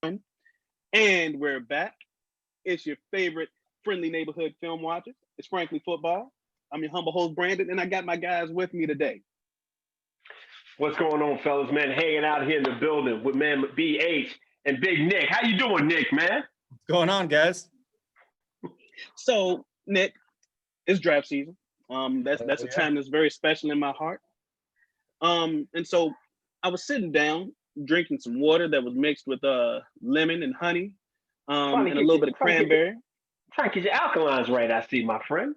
And we're back. It's your favorite friendly neighborhood film watchers. It's Frankly Football. I'm your humble host, Brandon, and I got my guys with me today. What's going on, fellas? Man, hanging out here in the building with man BH and Big Nick. How you doing, Nick, man? What's going on, guys? So, Nick, it's draft season. That's a Yeah. time that's very special in my heart. And so I was sitting down drinking some water that was mixed with lemon and honey, and a little bit of cranberry. Trying to get your alkalines right, I see, my friend.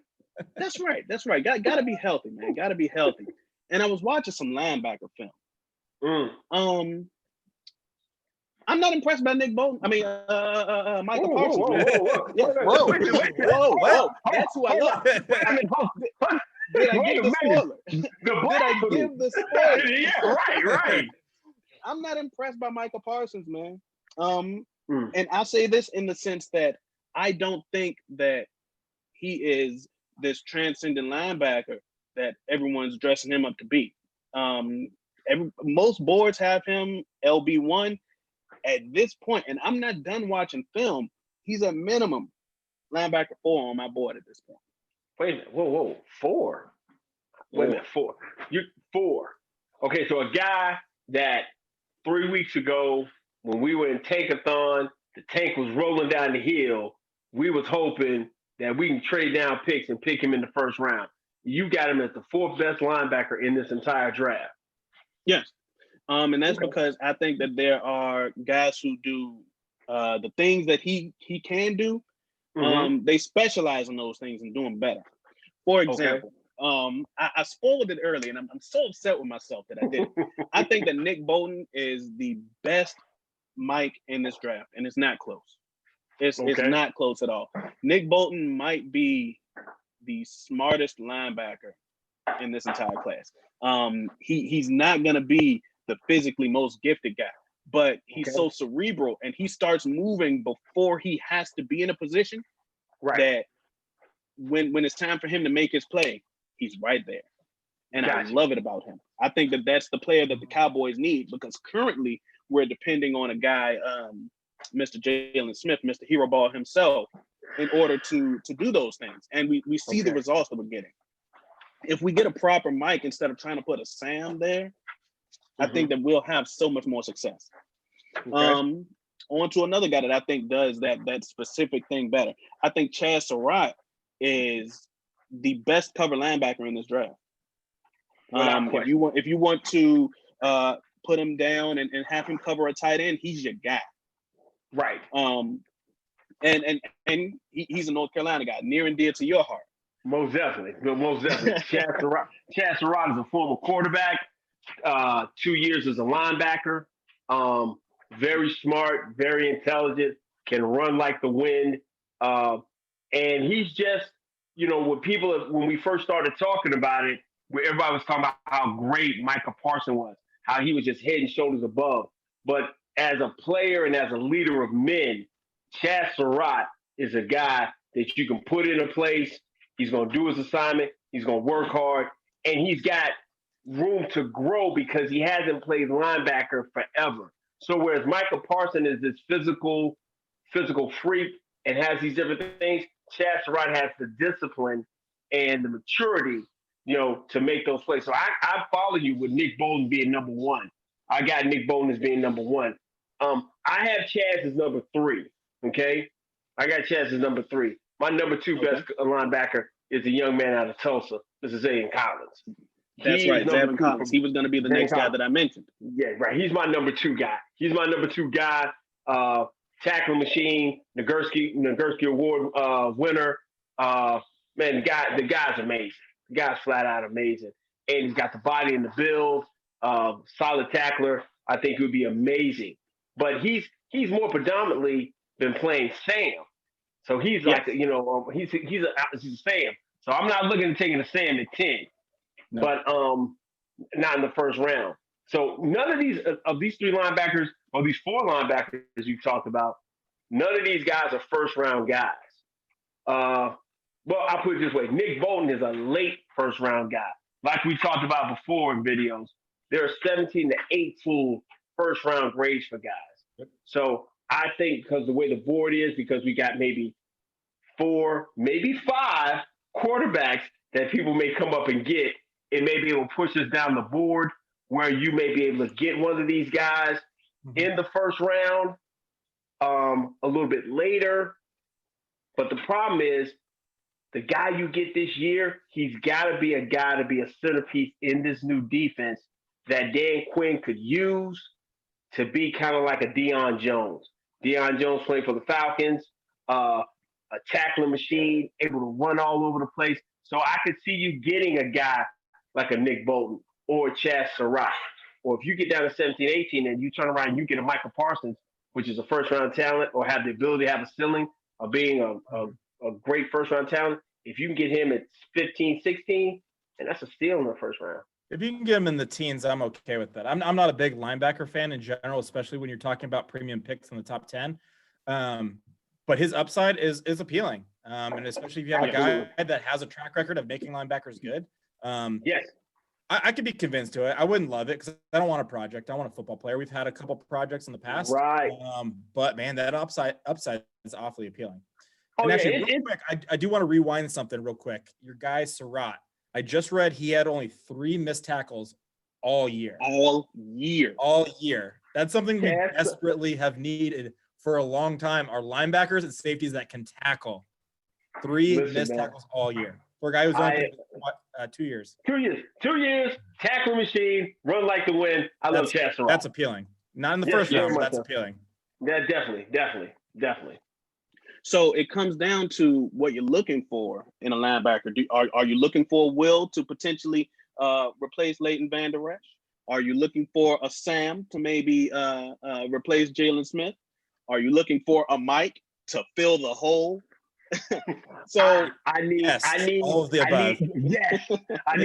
That's right. That's right. Gotta be healthy, man. Gotta be healthy. And I was watching some linebacker film. Mm. I'm not impressed by Nick Bolton. I mean, Michael Parsons. Yeah. Whoa. That's who I love. Did I give the spoiler? Did I give the spoiler? Yeah, right. I'm not impressed by Michael Parsons, man. And I say this in the sense that I don't think that he is this transcendent linebacker that everyone's dressing him up to be. Most boards have him LB1 at this point, and I'm not done watching film. He's a minimum linebacker 4 on my board at this point. Wait a minute. Whoa. 4? Wait a minute. 4. You're 4. Okay, so a guy that 3 weeks ago, when we were in Tankathon, the tank was rolling down the hill. We was hoping that we can trade down picks and pick him in the first round. You got him as the 4th best linebacker in this entire draft. Yes. And that's because I think that there are guys who do the things that he can do. They specialize in those things and do them better. For example, I spoiled it early, and I'm so upset with myself that I did it. I think that Nick Bolton is the best Mike in this draft, and it's not close. It's not close at all. Nick Bolton might be the smartest linebacker in this entire class. He's not going to be the physically most gifted guy, but he's so cerebral, and he starts moving before he has to be in a position that when it's time for him to make his play, he's right there. And I love it about him. I think that that's the player that the Cowboys need, because currently we're depending on a guy, Mr. Jalen Smith, Mr. Hero Ball himself, in order to do those things. And we see the results that we're getting. If we get a proper Mike instead of trying to put a Sam there, I think that we'll have so much more success. On to another guy that I think does that specific thing better. I think Chad Surratt is the best cover linebacker in this draft. If you want to put him down and have him cover a tight end, he's your guy. Right. And he's a North Carolina guy, near and dear to your heart. Most definitely. Chad Surratt is a former quarterback, 2 years as a linebacker. Very smart, very intelligent, can run like the wind. And he's just, when we first started talking about it, where everybody was talking about how great Michael Parsons was, how he was just head and shoulders above. But as a player and as a leader of men, Chad Surratt is a guy that you can put in a place. He's going to do his assignment. He's going to work hard. And he's got room to grow because he hasn't played linebacker forever. So whereas Michael Parsons is this physical freak and has these different things, Chad Surratt has the discipline and the maturity, to make those plays. So I follow you with Nick Bolton being number 1. I got Nick Bolton as being number 1. I have Chaz as number 3. Okay, I got Chaz as number 3. My number 2 best linebacker is a young man out of Tulsa. This is Zaven Collins. That's right, Zaven Collins. He was going to be the next guy that I mentioned. Yeah, right. He's my number 2 guy. Tackling machine, Nagurski Award winner. Man, the guy's amazing. The guy's flat out amazing. And he's got the body and the build. Solid tackler. I think he would be amazing. But he's more predominantly been playing Sam. So he's like, he's a Sam. So I'm not looking at taking a Sam at 10. No. But not in the first round. So none of these 3 linebackers, or these 4 linebackers you talked about, none of these guys are first round guys. Well, I'll put it this way. Nick Bolton is a late first round guy. Like we talked about before in videos, there are 17 to 18 first round grades for guys. So I think because the way the board is, because we got maybe 4, maybe 5 quarterbacks that people may come up and get, and maybe it will push us down the board where you may be able to get one of these guys in the first round, a little bit later. But the problem is the guy you get this year, he's got to be a guy to be a centerpiece in this new defense that Dan Quinn could use to be kind of like a Deion Jones. Deion Jones playing for the Falcons, a tackling machine, able to run all over the place. So I could see you getting a guy like a Nick Bolton or Chaz Surratt. Or if you get down to 17, 18 and you turn around and you get a Michael Parsons, which is a first round talent or have the ability to have a ceiling of being a great first round talent, if you can get him at 15, 16, and that's a steal in the first round. If you can get him in the teens, I'm okay with that. I'm not a big linebacker fan in general, especially when you're talking about premium picks in the top 10. But his upside is appealing. And especially if you have a guy that has a track record of making linebackers good. Yes. I could be convinced to it. I wouldn't love it because I don't want a project. I want a football player. We've had a couple projects in the past. Right. But man, that upside is awfully appealing. Oh, and yeah, actually, real quick, I do want to rewind something real quick. Your guy, Surratt, I just read he had only 3 missed tackles all year. All year. That's something we desperately have needed for a long time. Our linebackers and safeties that can tackle. 3 missed tackles all year. For a guy who's only 2 years. 2 years. 2 years, tackle machine, run like the wind. I love Chaz Surratt. That's appealing. Not in the first round, but that's appealing. Yeah, definitely. So it comes down to what you're looking for in a linebacker. Are you looking for a Will to potentially replace Leighton Vander Esch? Are you looking for a Sam to maybe replace Jalen Smith? Are you looking for a Mike to fill the hole? So I need all of the above. I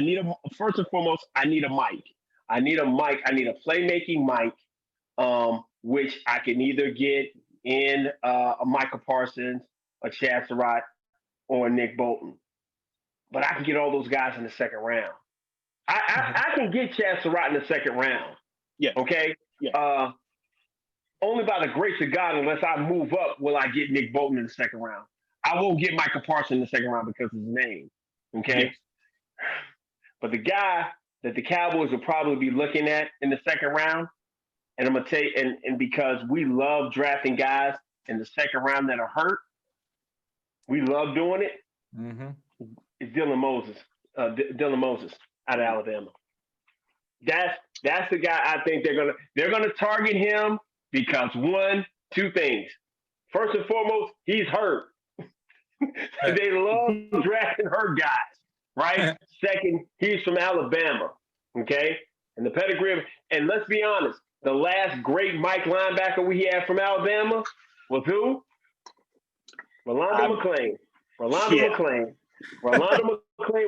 need a first and foremost, I need a Mike. I need a playmaking Mike, which I can either get in a Michael Parsons, a Chaz Surratt, or a Nick Bolton. But I can get all those guys in the second round. I can get Chaz Surratt in the second round. Yeah. Okay? Yeah. Only by the grace of God, unless I move up, will I get Nick Bolton in the second round. I won't get Michael Parsons in the second round because of his name. Okay? Yes. But the guy that the Cowboys will probably be looking at in the second round, and I'm going to tell you, and because we love drafting guys in the second round that are hurt, we love doing it, it's Dylan Moses out of Alabama. That's the guy I think they're gonna target him because 2 things. First and foremost, he's hurt. They love drafting hurt guys, right? Second, he's from Alabama, okay? And the pedigree and let's be honest, the last great Mike linebacker we had from Alabama was who? Rolando McClain. Rolando McClain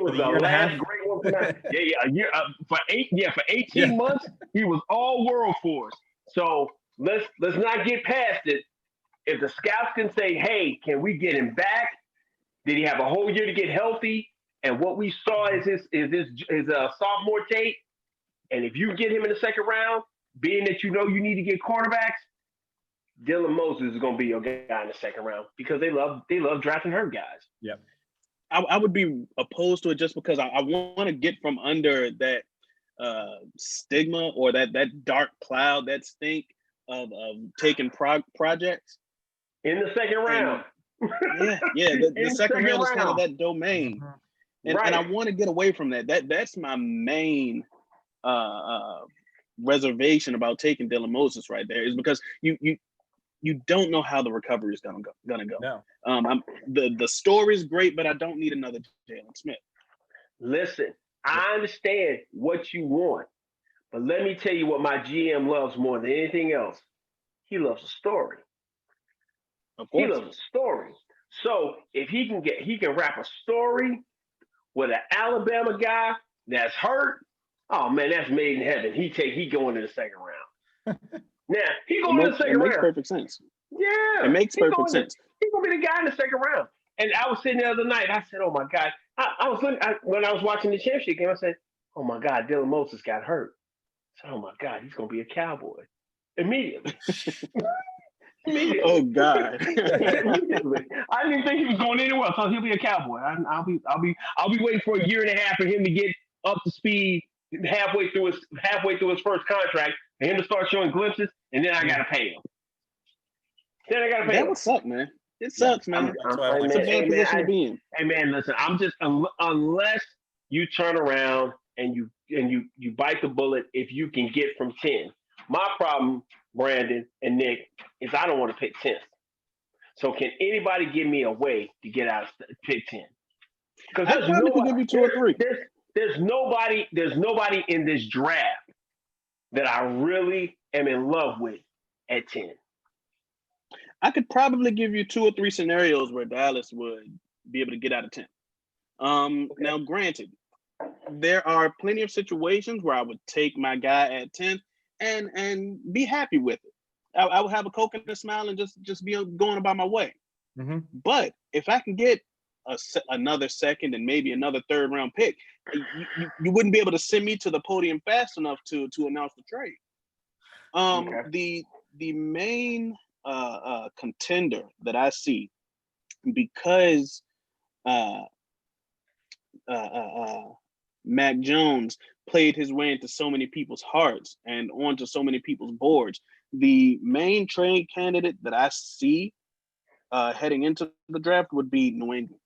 was the last great one from Alabama. For 18 months, he was all world for us. So let's not get past it. If the scouts can say, hey, can we get him back? Did he have a whole year to get healthy? And what we saw is his sophomore tape. And if you get him in the second round, being that you need to get quarterbacks, Dylan Moses is going to be your guy in the second round because they love drafting hurt guys. Yep. I would be opposed to it just because I want to get from under that stigma or that dark cloud, that stink of taking projects in the second round. The second round is kind of that domain, and I want to get away from that. That's my main reservation about taking Dylan Moses right there is because you don't know how the recovery is gonna go. No. The story's great, but I don't need another Jalen Smith. Listen, I understand what you want, but let me tell you what my GM loves more than anything else. He loves a story. Of course. He loves a story. So if he can wrap a story with an Alabama guy that's hurt, oh man, that's made in heaven. He going to the second round. Now he going to the second round. It makes perfect sense. Yeah, it makes perfect sense. He's gonna be the guy in the second round. And I was sitting the other night. I said, "Oh my God!" I was looking when I was watching the championship game. I said, "Oh my God, Dylan Moses got hurt." I said, "Oh my God, he's gonna be a Cowboy." Immediately. Immediately. Oh God. Immediately. I didn't even think he was going anywhere, so he'll be a Cowboy. I'll be waiting for a year and a half for him to get up to speed halfway through his first contract, and him to start showing glimpses, and then I gotta pay him. That would suck, man. It sucks, man. It's a bad position to be in. Hey man, listen. I'm just unless you turn around and you bite the bullet if you can get from 10. My problem, Brandon and Nick, is I don't want to pick 10. So can anybody give me a way to get out of pick 10? Because I probably could give you 2 or 3. There's nobody in this draft that I really am in love with at 10. I could probably give you 2 or 3 scenarios where Dallas would be able to get out of 10. Now, granted, there are plenty of situations where I would take my guy at 10 and be happy with it. I would have a Coke and a smile and just be going about my way. Mm-hmm. But if I can get another second and maybe another 3rd round pick, you wouldn't be able to send me to the podium fast enough to announce the trade. The main contender that I see, because Mac Jones played his way into so many people's hearts and onto so many people's boards, the main trade candidate that I see heading into the draft would be New England.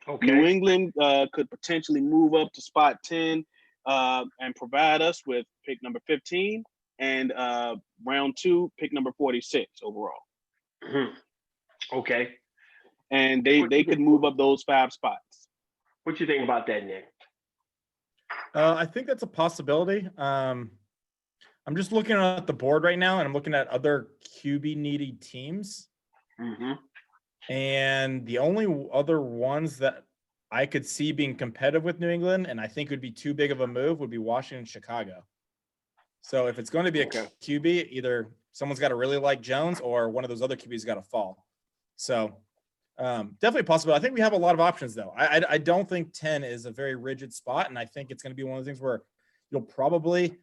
Okay. New England could potentially move up to spot 10 and provide us with pick number 15 and round 2, pick number 46 overall. Okay. And they could move up those 5 spots. What you think about that, Nick? I think that's a possibility. I'm just looking at the board right now, and I'm looking at other QB needy teams. Mm-hmm. And the only other ones that I could see being competitive with New England, and I think would be too big of a move, would be Washington and Chicago. So if it's going to be a QB, either someone's got to really like Jones or one of those other QBs got to fall. So definitely possible. I think we have a lot of options, though. I don't think 10 is a very rigid spot, and I think it's going to be one of the things where you'll probably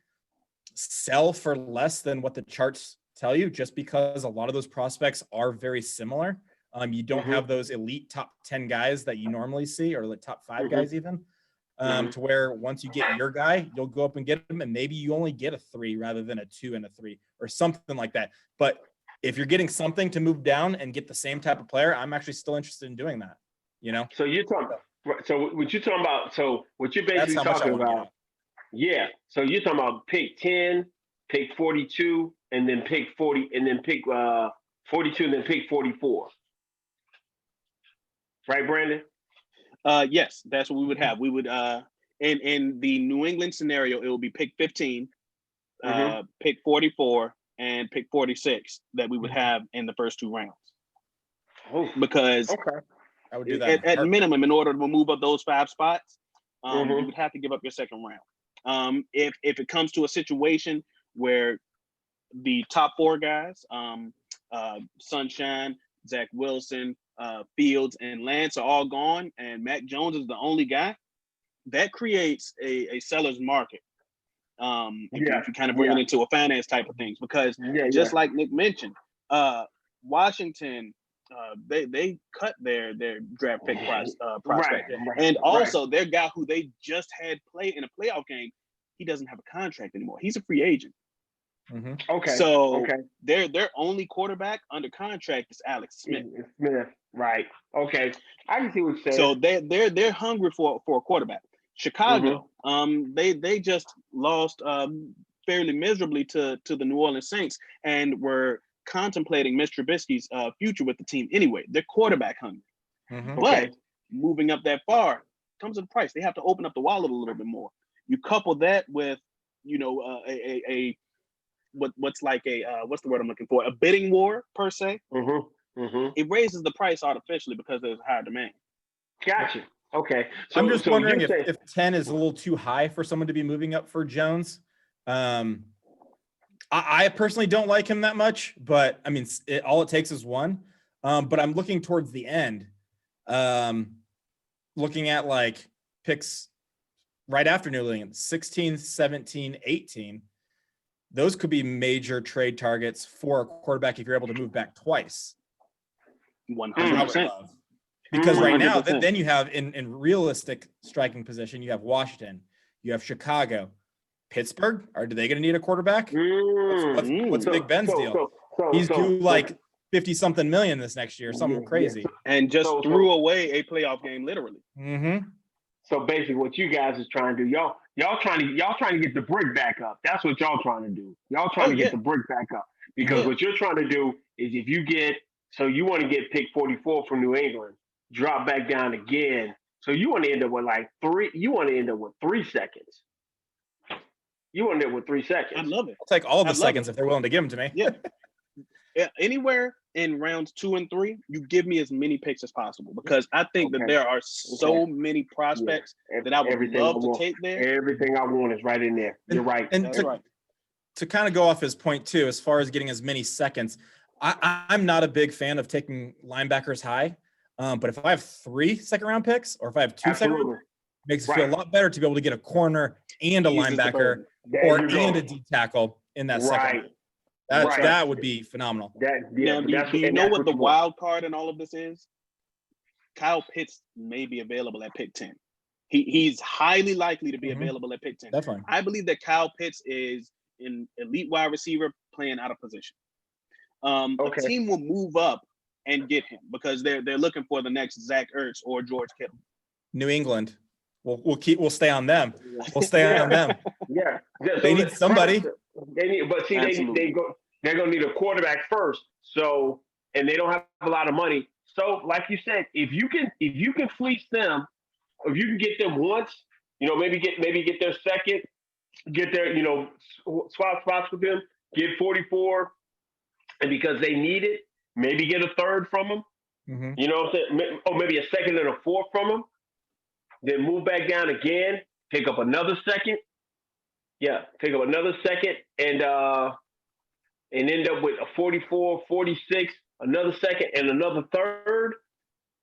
sell for less than what the charts tell you, just because a lot of those prospects are very similar. You don't have those elite top 10 guys that you normally see, or the top 5 guys even, to where once you get your guy, you'll go up and get him, and maybe you only get a 3 rather than a 2 and a 3 or something like that. But if you're getting something to move down and get the same type of player, I'm actually still interested in doing that. You know. So you're talking. So what you're talking about? So what you're basically talking about? Yeah. So you're talking about pick 10, pick 42, and then pick 40, and then pick 42, and then pick 44. Right, Brandon? Yes, that's what we would have. We would in the New England scenario, it will be pick 15, pick 44, and pick 46 that we would have in the first 2 rounds. Because I would do that at minimum, in order to move up those 5 spots, you would have to give up your 2nd round. If it comes to a situation where the top 4 guys, Sunshine, Zach Wilson, Fields, and Lance are all gone, and Mac Jones is the only guy, that creates a seller's market. If you kind of bring it into a finance type of things, because just like Nick mentioned, Washington, they cut their draft pick prospect, and also their guy who they just had play in a playoff game, he doesn't have a contract anymore. He's a free agent. So their only quarterback under contract is Alex Smith. Right. Okay. I can see what you're saying. So they're hungry for a quarterback. Chicago, they just lost fairly miserably to the New Orleans Saints, and were contemplating Mr. Trubisky's future with the team anyway. They're quarterback hungry. But moving up that far comes at a price. They have to open up the wallet a little bit more. You couple that with, what's like what's the word I'm looking for? A bidding war per se. It raises the price artificially because there's higher demand. Gotcha. Okay. So I'm just wondering if 10 is a little too high for someone to be moving up for Jones. I personally don't like him that much, but I mean, all it takes is 1. But I'm looking towards the end, looking at like picks right after New England, 16, 17, 18. those could be major trade targets for a quarterback if you're able to move back twice. 100%. Because right now, 100%. then you have in realistic striking position, you have Washington, you have Chicago, Pittsburgh. Do they going to need a quarterback? What's Big Ben's deal? He's due like 50-something million this next year, something crazy. And just threw away a playoff game, literally. Mm-hmm. So basically, what you guys is trying to do, y'all trying to get the brick back up. That's what y'all trying to do. Y'all trying to get the brick back up, because what you're trying to do is, if you get, so you want to get pick 44 from New England, drop back down again. So you want to end up with like 3. You want to end up with 3 seconds. You want to end up with 3 seconds. I love it. I'll take all the seconds if they're willing to give them to me. Yeah. Anywhere in rounds 2 and 3, you give me as many picks as possible, because I think that there are so many prospects that I would love to take there. Everything I want is right in there. You're right. And That's right. To kind of go off his point too, as far as getting as many seconds, I'm not a big fan of taking linebackers high. But if I have 3 second-round picks, or if I have 2 second-round picks, it makes it feel a lot better to be able to get a corner and a linebacker and a D tackle in that second. That would be phenomenal. Do you know what the wild card in all of this is? Kyle Pitts may be available at pick 10. He's highly likely to be available at pick 10. Definitely. I believe that Kyle Pitts is an elite wide receiver playing out of position. A team will move up and get him because they're looking for the next Zach Ertz or George Kittle. New England. We'll stay on them. We'll stay on them. Yeah. They need somebody. They're gonna need a quarterback first. So, and they don't have a lot of money. So, like you said, if you can fleece them, if you can get them once, maybe get their second, get their, swap spots with them, get 44, and because they need it, maybe get a third from them. Mm-hmm. You know what I'm saying? Or maybe a second and a fourth from them. Then move back down again, pick up another second. Yeah, pick up another second and end up with a 44, 46, another second and another third.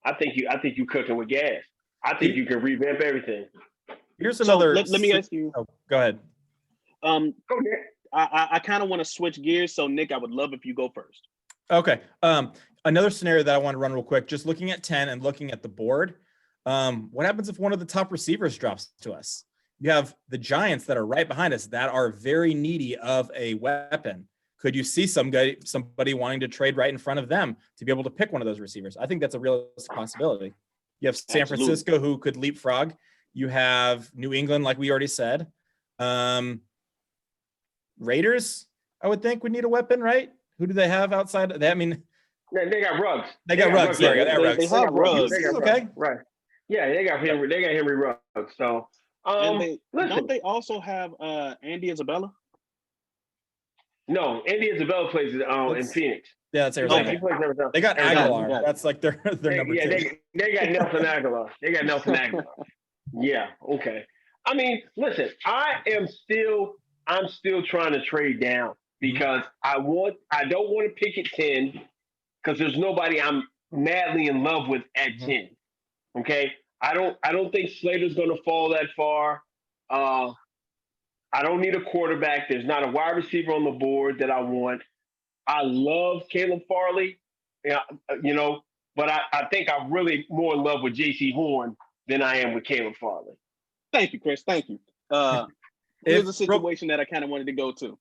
I think you cooking with gas. I think you can revamp everything. Here's another. Let me ask you. Oh, go ahead. Go Nick. I kind of want to switch gears. So Nick, I would love if you go first. Okay. Another scenario that I want to run real quick, just looking at 10 and looking at the board. What happens if one of the top receivers drops to us? You have the Giants that are right behind us that are very needy of a weapon. Could you see somebody wanting to trade right in front of them to be able to pick one of those receivers? I think that's a realistic possibility. You have San Francisco who could leapfrog. You have New England, like we already said. Raiders, I would think, would need a weapon, right? Who do they have outside of that? I mean, they got Ruggs. They got Ruggs. There, they have Ruggs. Okay. Right. Yeah, they got Henry Ruggs. So, don't they also have Andy Isabella? No, Andy Isabella plays in Phoenix. Yeah, that's Arizona. He plays Arizona. They got Aguilar. That's like their number 2. They got Nelson Aguilar. Yeah, okay. I mean, listen, I'm still trying to trade down because I don't want to pick at 10 because there's nobody I'm madly in love with at 10. Okay? I don't think Slater's going to fall that far. I don't need a quarterback. There's not a wide receiver on the board that I want. I love Caleb Farley, but I think I'm really more in love with J.C. Horn than I am with Caleb Farley. Thank you, Chris. Thank you. Here's a situation that I kind of wanted to go to.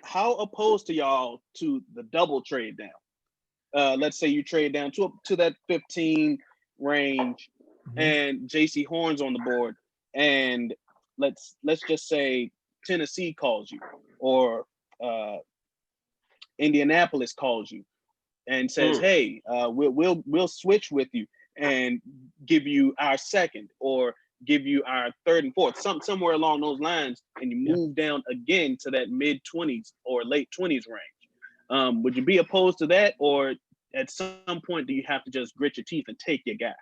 How opposed to y'all to the double trade down? Let's say you trade down to that 15 range, and J.C. Horn's on the board, and let's just say Tennessee calls you, or Indianapolis calls you, and says, "Hey, we'll switch with you and give you our second, or give you our third and fourth, somewhere along those lines," and you move down again to that mid-20s or late 20s range. Would you be opposed to that, or at some point do you have to just grit your teeth and take your guy?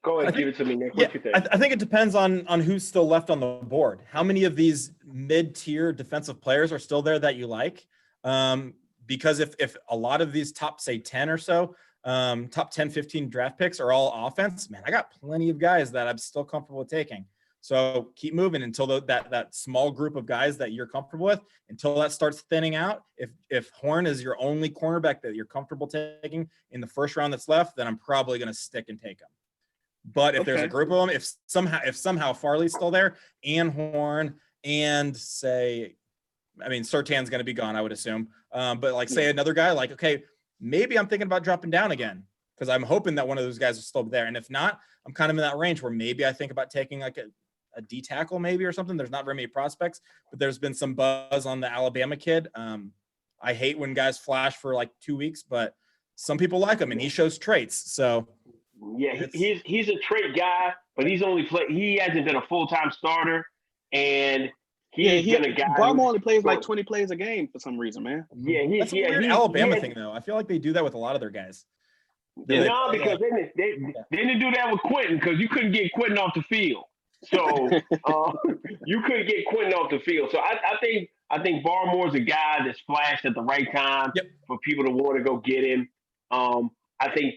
Go ahead, give it to me, Nick. What you think? I think it depends on who's still left on the board. How many of these mid-tier defensive players are still there that you like? Because if a lot of these top, say 10 or so, top 10, 15 draft picks are all offense, man, I got plenty of guys that I'm still comfortable with taking. So keep moving until that small group of guys that you're comfortable with, until that starts thinning out. If Horn is your only cornerback that you're comfortable taking in the first round that's left, then I'm probably going to stick and take him. But if there's a group of them, if somehow Farley's still there and Horn and say, I mean, Surtan's going to be gone, I would assume. But like say another guy, like, okay, maybe I'm thinking about dropping down again because I'm hoping that one of those guys is still there. And if not, I'm kind of in that range where maybe I think about taking like a D tackle maybe or something. There's not very many prospects, but there's been some buzz on the Alabama kid. I hate when guys flash for like 2 weeks, but some people like him and he shows traits. So yeah, he's a trait guy, but he hasn't been a full-time starter, and he's been a guy. Barmore only plays like 20 plays a game for some reason, man. Yeah, that's a weird Alabama thing though. I feel like they do that with a lot of their guys. No, because they didn't do that with Quentin because you couldn't get Quentin off the field. So you couldn't get Quentin off the field. So I think Barmore's a guy that's flashed at the right time for people to want to go get him. I think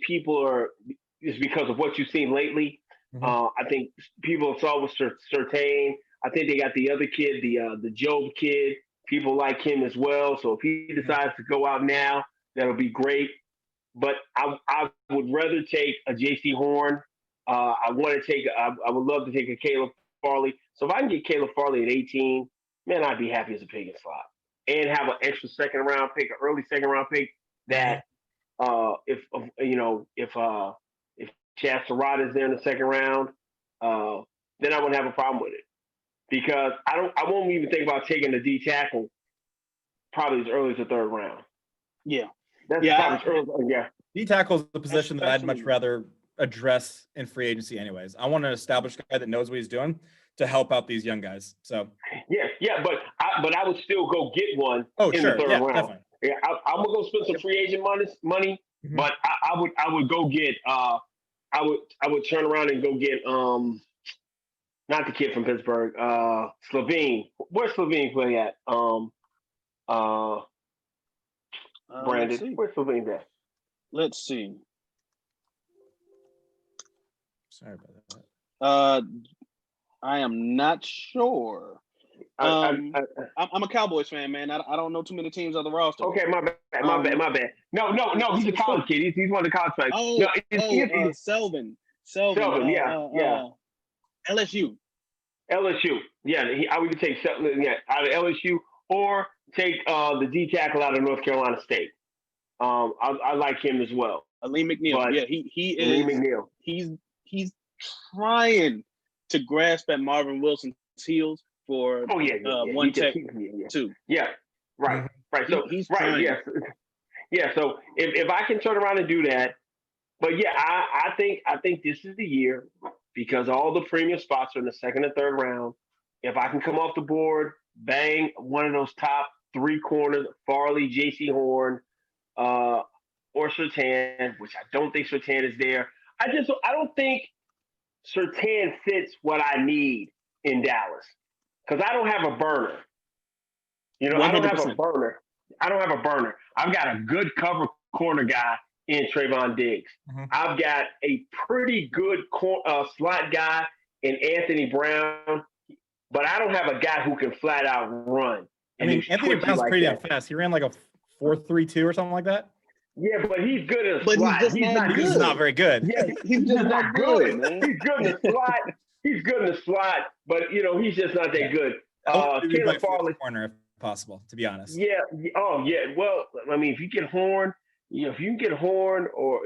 it's because of what you've seen lately. I think people saw with Surtain. I think they got the other kid, the Job kid. People like him as well. So if he decides to go out now, that'll be great. But I would rather take a J.C. Horn. I would love to take a Caleb Farley. So if I can get Caleb Farley at 18, man, I'd be happy as a pig in slot. And have an extra second-round pick, an early second-round pick that if Chaz Surratt is there in the second round, then I wouldn't have a problem with it. Because I won't even think about taking the D tackle probably as early as the third round. Yeah. D tackle is the position that I'd much rather address in free agency anyways. I want an established guy that knows what he's doing to help out these young guys. So but I would still go get one in the third round. Definitely. Yeah, I'm gonna go spend some free agent money, but I would go get I would turn around and go get not the kid from Pittsburgh, Slavine. Where's Slavine play at? Brandon, where's Slavine at? Let's see. Sorry about that. I am not sure. I'm a Cowboys fan, man. I don't know too many teams on the roster. Okay, my bad. No, he's a college kid. He's one of the college players. Selvin, yeah. LSU. Yeah, I would take Selvin out of LSU or take the D tackle out of North Carolina State. I like him as well. Aleem McNeil. But he is. Aleem McNeil. He's trying to grasp at Marvin Wilson's heels for one tech too. Yeah, right. So he's right. trying. Yeah. So if I can turn around and do that, but I think this is the year because all the premium spots are in the second and third round. If I can come off the board, bang one of those top three corners, Farley, J.C. Horn, or Surtain, which I don't think Surtain is there. I don't think Surtain fits what I need in Dallas because I don't have a burner. I don't have a burner. I've got a good cover corner guy in Trayvon Diggs. I've got a pretty good slot guy in Anthony Brown, but I don't have a guy who can flat out run. I mean, Anthony Brown's like pretty fast. He ran like a 4.32 or something like that. Yeah, but he's good in the slot. He's not very good. Yeah, he's just not good. Man. He's good in the slot. He's good in the slot, but he's just not that good. Caleb Farley corner if possible, to be honest. Yeah. Oh, yeah. Well, I mean, if you get Horn, if you can get Horn, or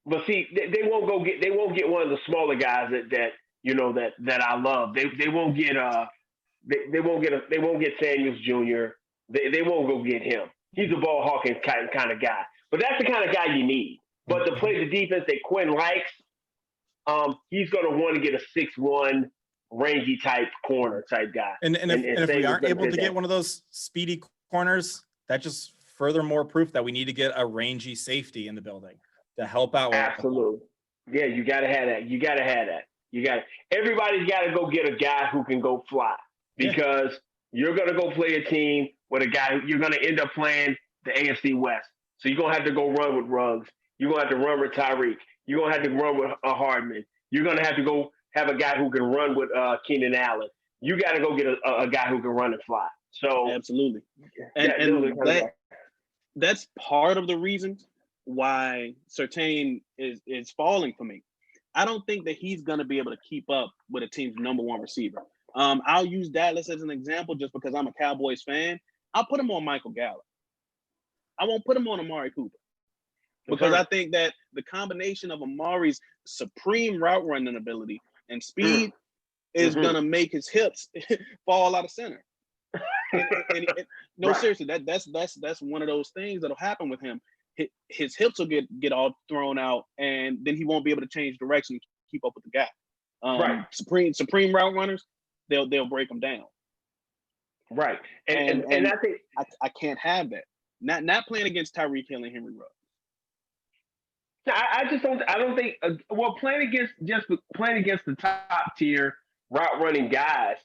but see, they won't get one of the smaller guys that I love. They won't get they won't get Samuels Jr. They won't go get him. He's a ball hawking kind of guy. But that's the kind of guy you need. But to play the defense that Quinn likes, he's going to want to get a 6'1", rangy type corner type guy. And if we aren't able to get one of those speedy corners, that just furthermore proof that we need to get a rangy safety in the building to help out. Absolutely. Yeah, you got to have that. Everybody's got to go get a guy who can go fly because you're going to go play a team with a guy. You're going to end up playing the AFC West. So you're going to have to go run with Ruggs. You're going to have to run with Tyreek. You're going to have to run with a Hardman. You're going to have to go have a guy who can run with Keenan Allen. You got to go get a guy who can run and fly. So absolutely, and that's part of the reason why Surtain is falling for me. I don't think that he's going to be able to keep up with a team's number one receiver. I'll use Dallas as an example just because I'm a Cowboys fan. I'll put him on Michael Gallup. I won't put him on Amari Cooper because I think that the combination of Amari's supreme route running ability and speed is going to make his hips fall out of center. No, seriously, that's one of those things that'll happen with him. His hips will get all thrown out, and then he won't be able to change direction and keep up with the guy. Supreme route runners, they'll break them down. Right, and I think I can't have that. Not playing against Tyreek Hill and Henry Ruggs. I just don't. I don't think. Playing against the top tier route running guys,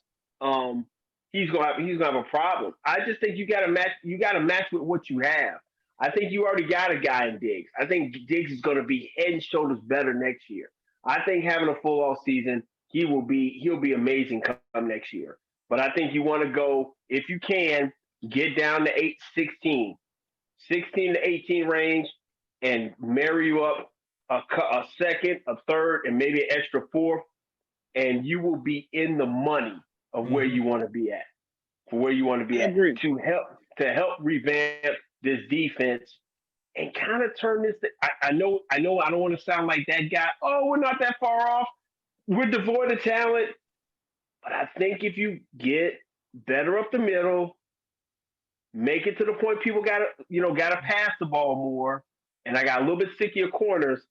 he's gonna have a problem. I just think you got to match. You got to match with what you have. I think you already got a guy in Diggs. I think Diggs is going to be head and shoulders better next year. I think having a full off season, he'll be amazing come next year. But I think you want to go, if you can, get down to 16 to 18 range, and marry you up a second, a third, and maybe an extra fourth, and you will be in the money of where you want to be at. For where you want to be at to help revamp this defense and kind of turn this. I know. I don't want to sound like that guy. Oh, we're not that far off. We're devoid of talent. But I think if you get better up the middle, make it to the point people gotta pass the ball more, and I got a little bit stickier corners,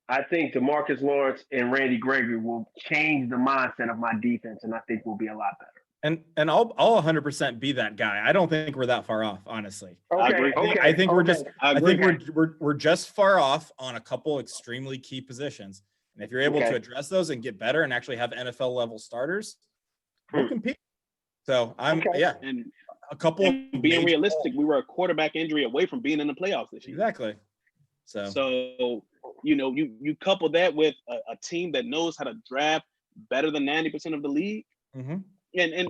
I think DeMarcus Lawrence and Randy Gregory will change the mindset of my defense, and I think we'll be a lot better. And I'll 100% be that guy. I don't think we're that far off, honestly. Okay. I think we're just far off on a couple extremely key positions. And if you're able to address those and get better and actually have NFL level starters, we'll compete. So and a couple. And being realistic, we were a quarterback injury away from being in the playoffs this year. Exactly. So you couple that with a team that knows how to draft better than 90% of the league. Mm-hmm. And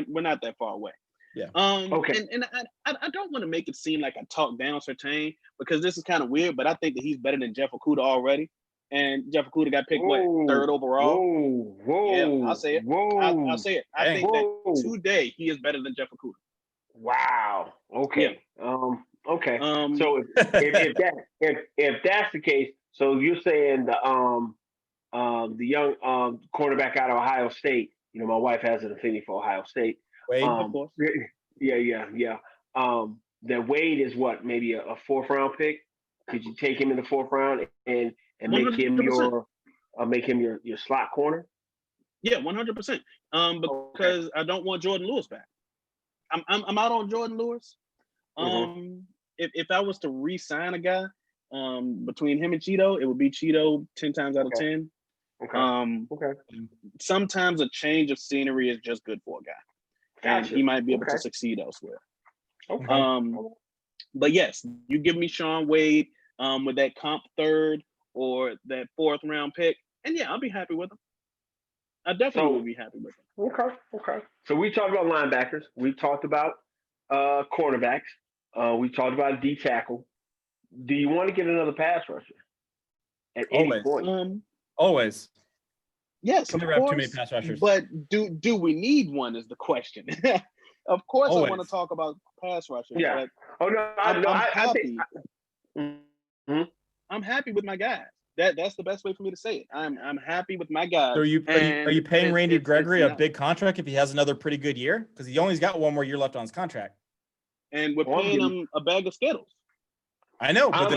we're not that far away. Yeah. And I don't want to make it seem like I talk down Surtain because this is kind of weird, but I think that he's better than Jeff Okudah already. And Jeff Okudah got picked third overall. Whoa! Yeah, I'll say it. I'll say it. I think that today he is better than Jeff Okudah. Wow. Okay. Yeah. Okay. So if that's the case, so you're saying the young quarterback out of Ohio State. You know, my wife has an affinity for Ohio State. Wade, of course. Yeah. That Wade is what, maybe a fourth round pick? Could you take him in the fourth round and make him your slot corner? Yeah, 100%. Because I don't want Jordan Lewis back. I'm out on Jordan Lewis. If I was to re-sign a guy between him and Cheeto, it would be Cheeto 10 times out of 10. Sometimes a change of scenery is just good for a guy. Gotcha. And he might be able to succeed elsewhere. But yes, you give me Sean Wade with that comp third or that fourth round pick, and yeah, I'll be happy with him. I definitely will be happy with him. Okay. So we talked about linebackers. We talked about cornerbacks. We talked about D tackle. Do you want to get another pass rusher at any point? Always. Yes, of course. Have too many pass rushers. But do we need one is the question. Of course, always. I want to talk about pass rushers. Yeah. I'm happy with my guys. That's the best way for me to say it. I'm happy with my guys. So are you paying Randy Gregory a big contract if he has another pretty good year? Because he only's got one more year left on his contract. And we're paying him a bag of Skittles. I know, but